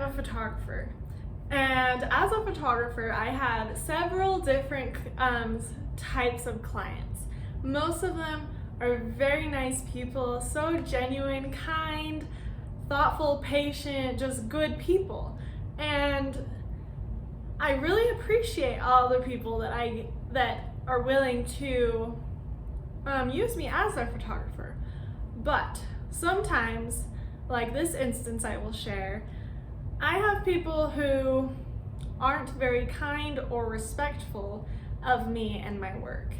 a photographer, and as a photographer, I had several different types of clients. Most of them are very nice people, so genuine, kind, thoughtful, patient, just good people. And I really appreciate all the people that are willing to use me as their photographer. But sometimes, like this instance I will share, I have people who aren't very kind or respectful of me and my work.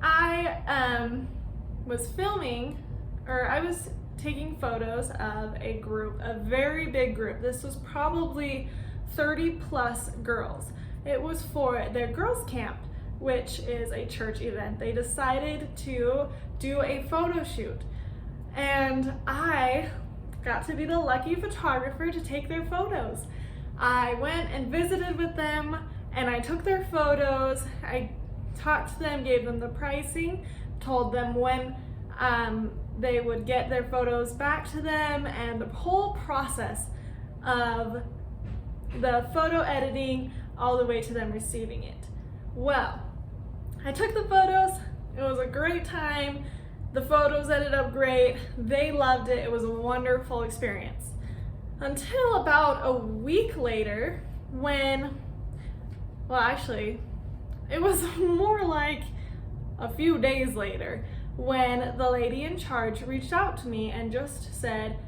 I was taking photos of a group, a very big group. This was probably 30 plus girls. It was for their girls' camp, which is a church event. They decided to do a photo shoot, and I got to be the lucky photographer to take their photos. I went and visited with them, and I took their photos. I talked to them, gave them the pricing, told them when they would get their photos back to them, and the whole process of the photo editing all the way to them receiving it. Well, I took the photos. It was a great time. The photos ended up great. They loved it. It was a wonderful experience. Until about a week later when, well, actually, it was more like a few days later when the lady in charge reached out to me and just said,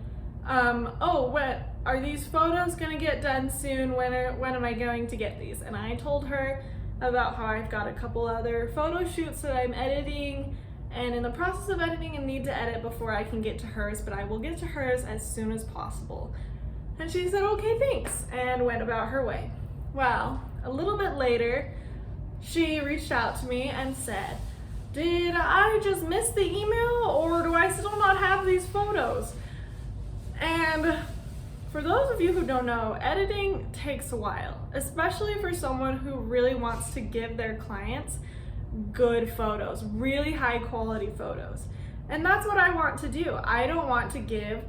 what are these photos gonna get done soon? When am I going to get these? And I told her about how I've got a couple other photo shoots that I'm editing, and in the process of editing and need to edit before I can get to hers, but I will get to hers as soon as possible. And she said, okay, thanks, and went about her way. Well, a little bit later, she reached out to me and said, did I just miss the email, or do I still not have these photos? And for those of you who don't know, editing takes a while, especially for someone who really wants to give their clients good photos, really high quality photos. And that's what I want to do. I don't want to give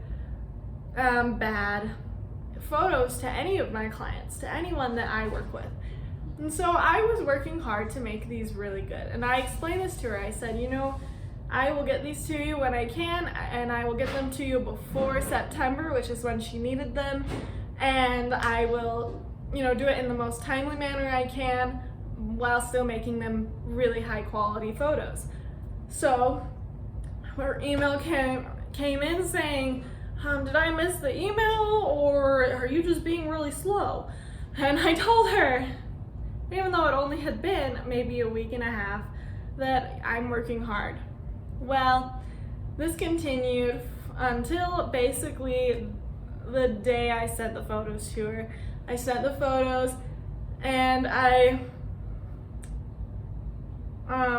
bad photos to any of my clients, to anyone that I work with. And so I was working hard to make these really good. And I explained this to her. I said, I will get these to you when I can, and I will get them to you before September, which is when she needed them. And I will, do it in the most timely manner I can while still making them really high quality photos. So her email came in saying, did I miss the email, or are you just being really slow? And I told her, even though it only had been maybe a week and a half, that I'm working hard. Well, this continued until basically the day I sent the photos to her. I sent the photos, and I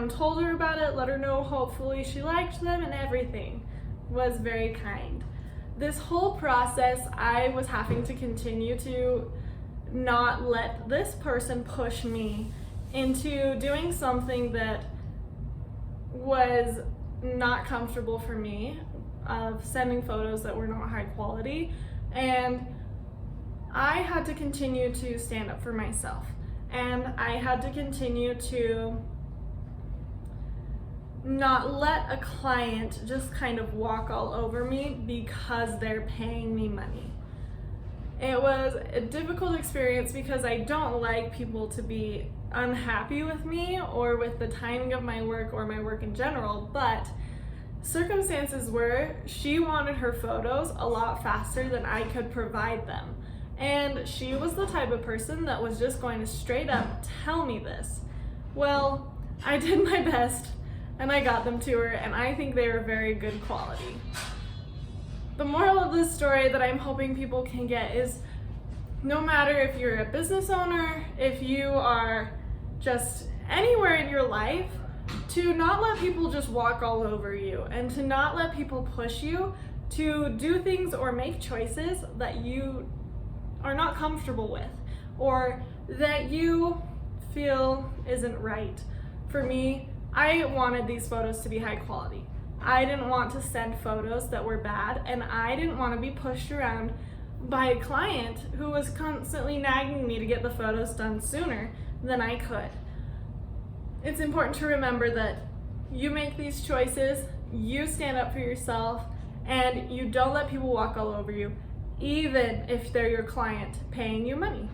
told her about it, let her know hopefully she liked them, and everything was very kind. This whole process, I was having to continue to not let this person push me into doing something that was not comfortable for me, of sending photos that were not high quality. And I had to continue to stand up for myself, and I had to continue to not let a client just kind of walk all over me because they're paying me money. It was a difficult experience because I don't like people to be unhappy with me or with the timing of my work or my work in general, but circumstances were she wanted her photos a lot faster than I could provide them. And she was the type of person that was just going to straight up tell me this. Well, I did my best and I got them to her, and I think they were very good quality. The moral of this story that I'm hoping people can get is, no matter if you're a business owner, if you are just anywhere in your life, to not let people just walk all over you, and to not let people push you to do things or make choices that you are not comfortable with, or that you feel isn't right. For me, I wanted these photos to be high quality. I didn't want to send photos that were bad, and I didn't want to be pushed around by a client who was constantly nagging me to get the photos done sooner than I could. It's important to remember that you make these choices, you stand up for yourself, and you don't let people walk all over you, even if they're your client paying you money.